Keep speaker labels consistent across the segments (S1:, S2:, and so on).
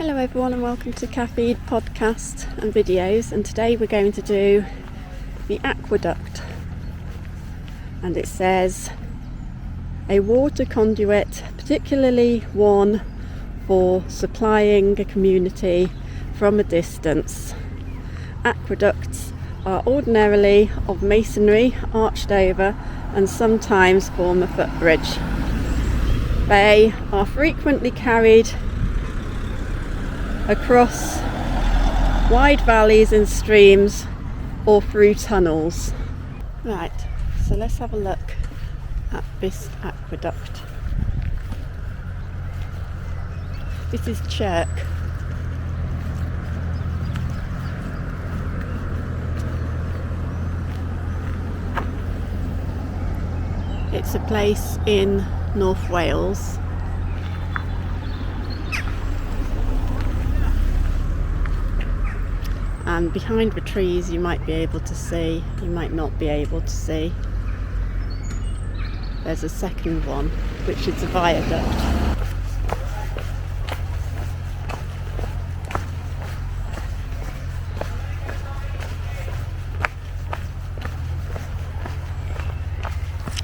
S1: Hello everyone and welcome to Caffeine podcast and videos, and today we're going to do the Aqueduct, and it says a water conduit particularly one for supplying a community from a distance. Aqueducts are ordinarily of masonry arched over and sometimes form a footbridge. They are frequently carried across wide valleys and streams or through tunnels. Right, so let's have a look at this aqueduct. This is Chirk. It's a place in North Wales. And behind the trees you might be able to see, you might not be able to see. There's a second one, which is a viaduct.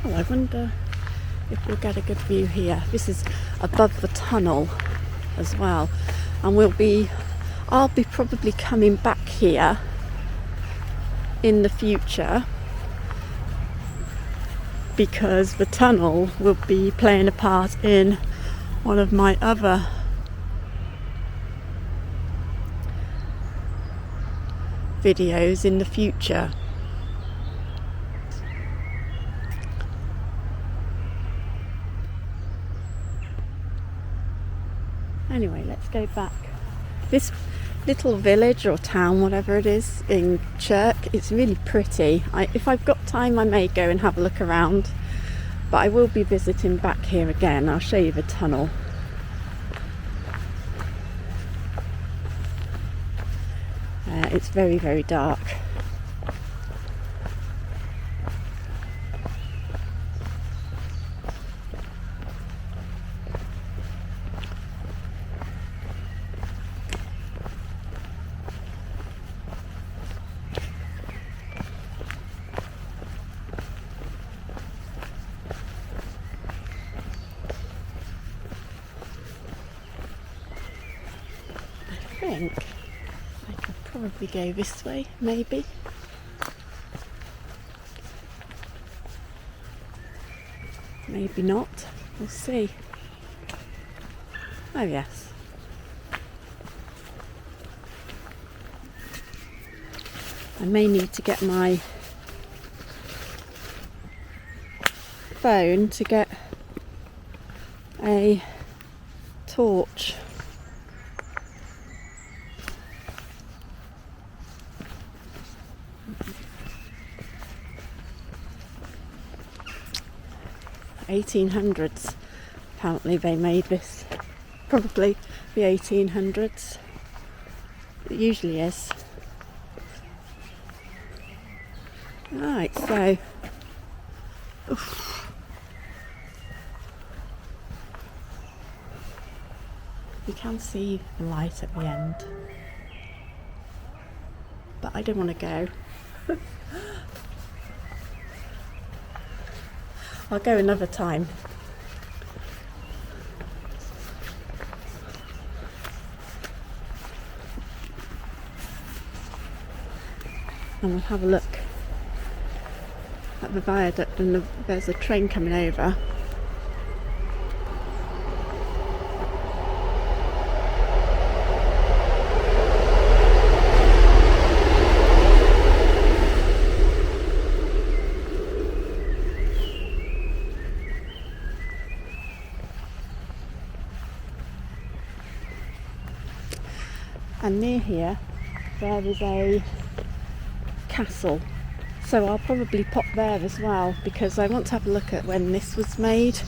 S1: Oh, I wonder if we'll get a good view here. This is above the tunnel as well, and I'll be probably coming back here in the future because the tunnel will be playing a part in one of my other videos in the future. Anyway, let's go back. This little village or town, whatever it is, in Chirk, it's really pretty. If I've got time I may go and have a look around, but I will be visiting back here again. I'll show you the tunnel. It's very, very dark. I think I could probably go this way, maybe. Maybe not. We'll see. Oh yes. I may need to get my phone to get a torch. (1800s). Apparently they made this, probably the 1800s. It usually is. Right, so you can see the light at the end, but I don't want to go. I'll go another time. And we'll have a look at the viaduct, and there's a train coming over. And near here there is a castle, so I'll probably pop there as well because I want to have a look at when this was made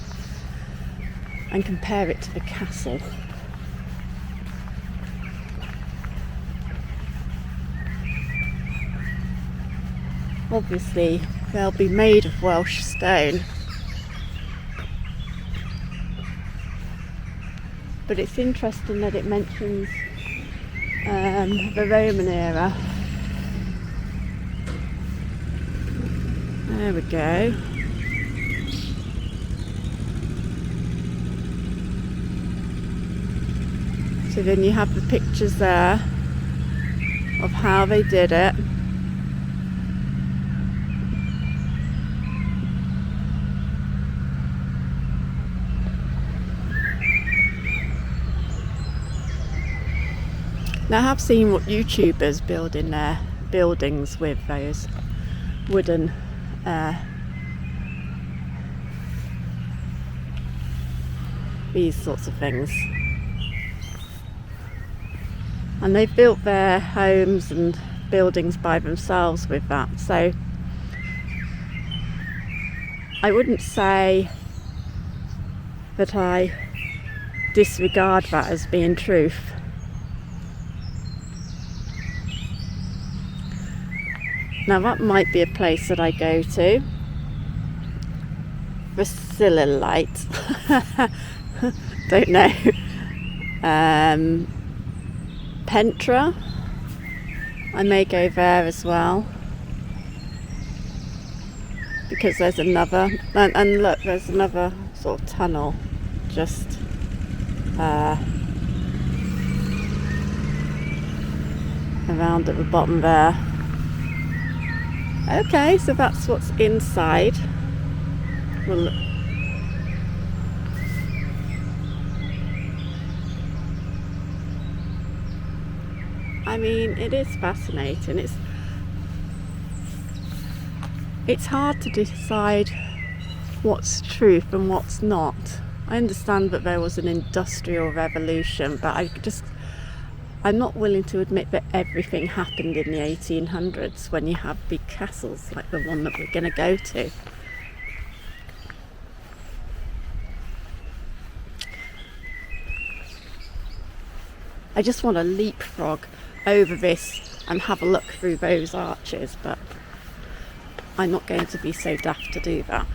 S1: and compare it to the castle. Obviously they'll be made of Welsh stone. but it's interesting that it mentions the Roman era. There we go. So then you have the pictures there of how they did it. Now I have seen what YouTubers build in their buildings with those wooden these sorts of things, and they've built their homes and buildings by themselves with that. So I wouldn't say that I disregard that as being truth. Now that might be a place that I go to. Light. Don't know. Pentra. I may go there as well. Because there's another, and look, there's another sort of tunnel just around at the bottom there. Okay, so that's what's inside. Well, I mean, it is fascinating. It's hard to decide what's truth and what's not. I understand that there was an industrial revolution, but I'm not willing to admit that everything happened in the 1800s when you have big castles like the one that we're going to go to. I just want to leapfrog over this and have a look through those arches, but I'm not going to be so daft to do that.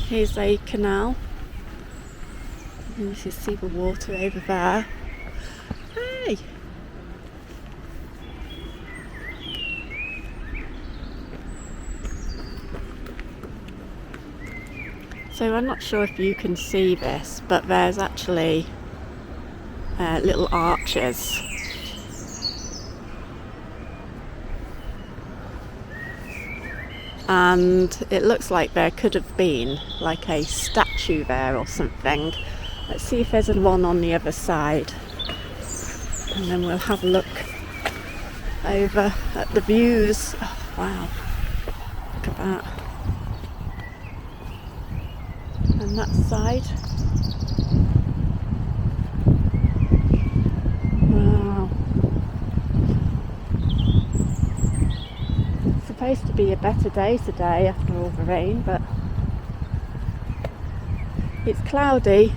S1: Here's a canal, and you can see the water over there. Hey! So I'm not sure if you can see this, but there's actually little arches. And it looks like there could have been like a statue there or something. Let's see if there's one on the other side, and then we'll have a look over at the views. Oh, wow, look at that. And that side. Wow. Supposed to be a better day today after all the rain, but it's cloudy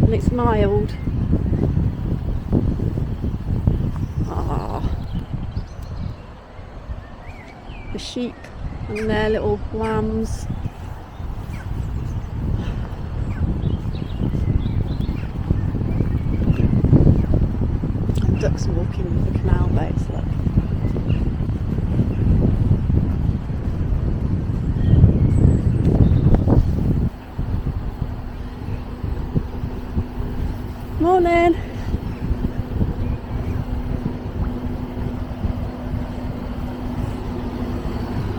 S1: and it's mild. The sheep and their little lambs. And ducks walking with the canal boats, look. Morning.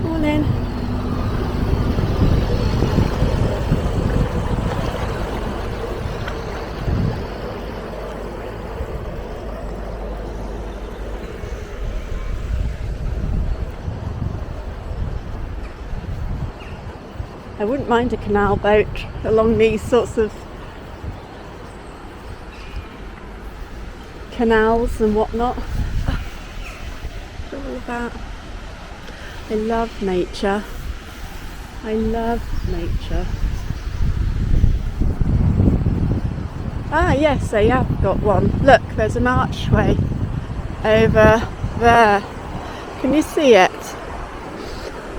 S1: Morning. I wouldn't mind a canal boat along these sorts of canals and whatnot. All of that. I love nature. I love nature. Ah yes, they have got one. Look, there's an archway over there. Can you see it?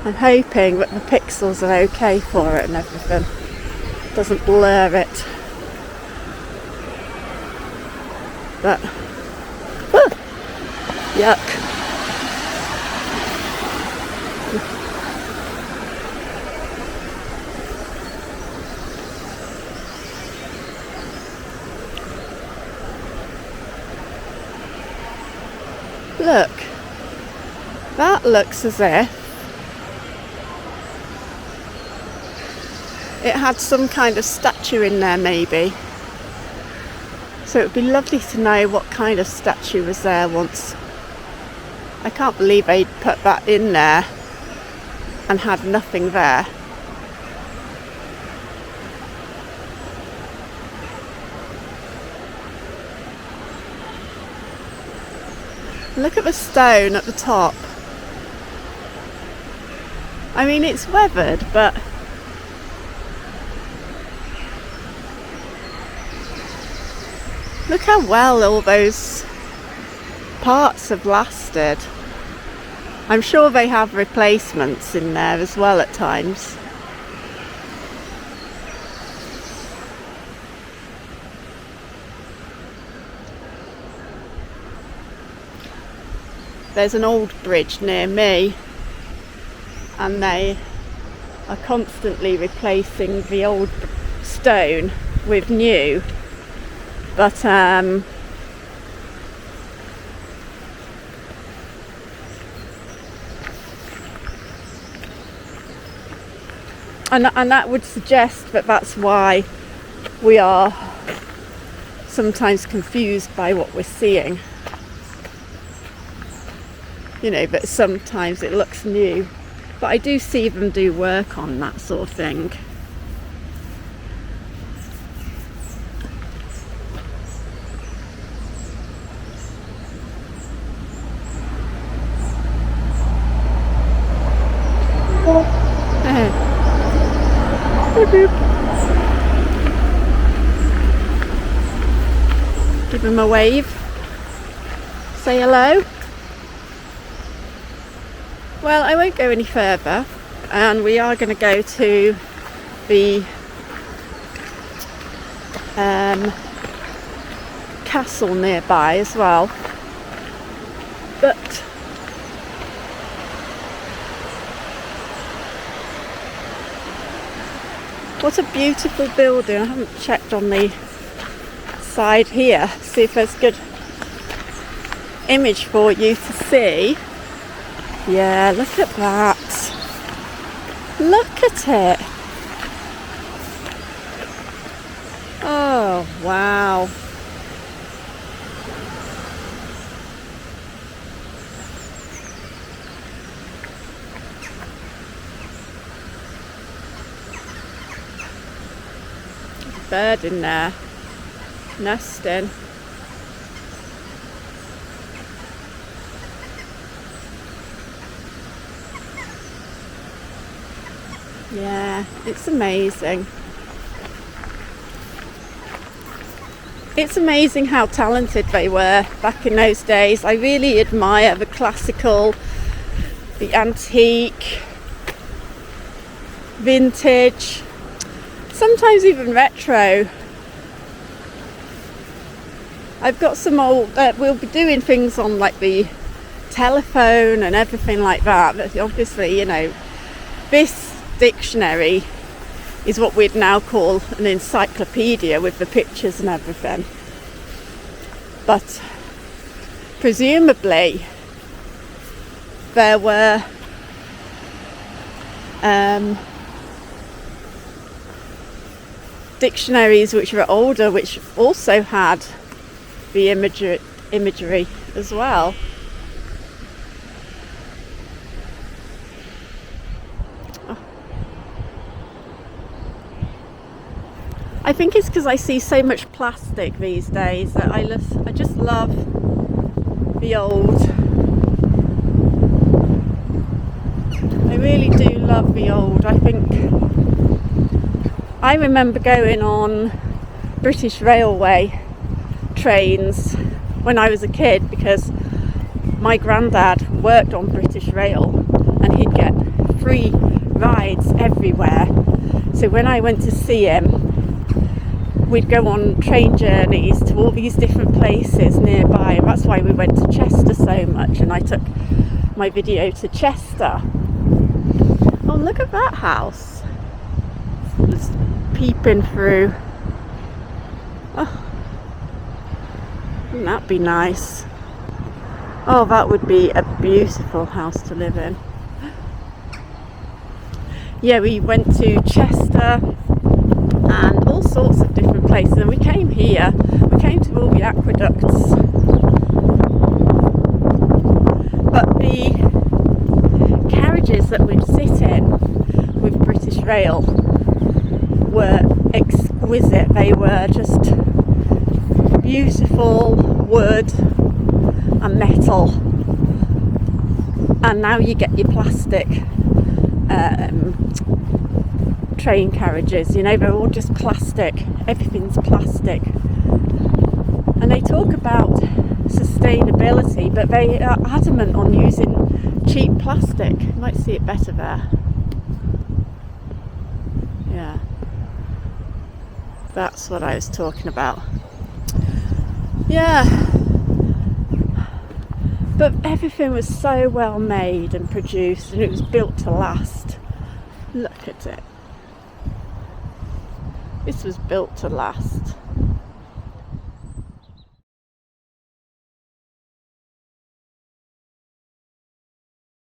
S1: I'm hoping that the pixels are okay for it and everything. Doesn't blur it. But yuck. Look, that looks as if it had some kind of statue in there maybe. So it would be lovely to know what kind of statue was there once. I can't believe they'd put that in there and had nothing there. Look at the stone at the top. I mean, it's weathered, but look how well all those parts have lasted. I'm sure they have replacements in there as well at times. There's an old bridge near me and they are constantly replacing the old stone with new, but and that would suggest that that's why we are sometimes confused by what we're seeing. You know, but sometimes it looks new. But I do see them do work on that sort of thing. Give him a wave. Say hello. Well, I won't go any further, and we are going to go to the castle nearby as well. But what a beautiful building. I haven't checked on the side here, see if there's a good image for you to see. Yeah, look at that. Look at it. Oh, wow. There's a bird in there, nesting. Yeah, it's amazing. It's amazing how talented they were back in those days. I really admire the classical, the antique, vintage, sometimes even retro. I've got some old, we'll be doing things on like the telephone and everything like that. But obviously, you know, this dictionary is what we'd now call an encyclopedia with the pictures and everything. But presumably there were dictionaries which were older which also had the imagery as well. I think it's because I see so much plastic these days that I just love the old I really do love the old. I remember going on British Railway trains when I was a kid, because my granddad worked on British Rail and he'd get free rides everywhere. So when I went to see him, we'd go on train journeys to all these different places nearby, and that's why we went to Chester so much, and I took my video to Chester. Oh, look at that house. It's peeping through. Oh, wouldn't that be nice? Oh, that would be a beautiful house to live in. Yeah, we went to Chester and all sorts of different places, and we came here. We came to all the aqueducts. But the carriages that we'd sit in with British Rail were exquisite. They were just beautiful wood and metal, and now you get your plastic train carriages, you know, they're all just plastic, everything's plastic, and they talk about sustainability, but they are adamant on using cheap plastic. You might see it better there. Yeah, that's what I was talking about. Yeah, but everything was so well made and produced, and it was built to last. Look at it. This was built to last.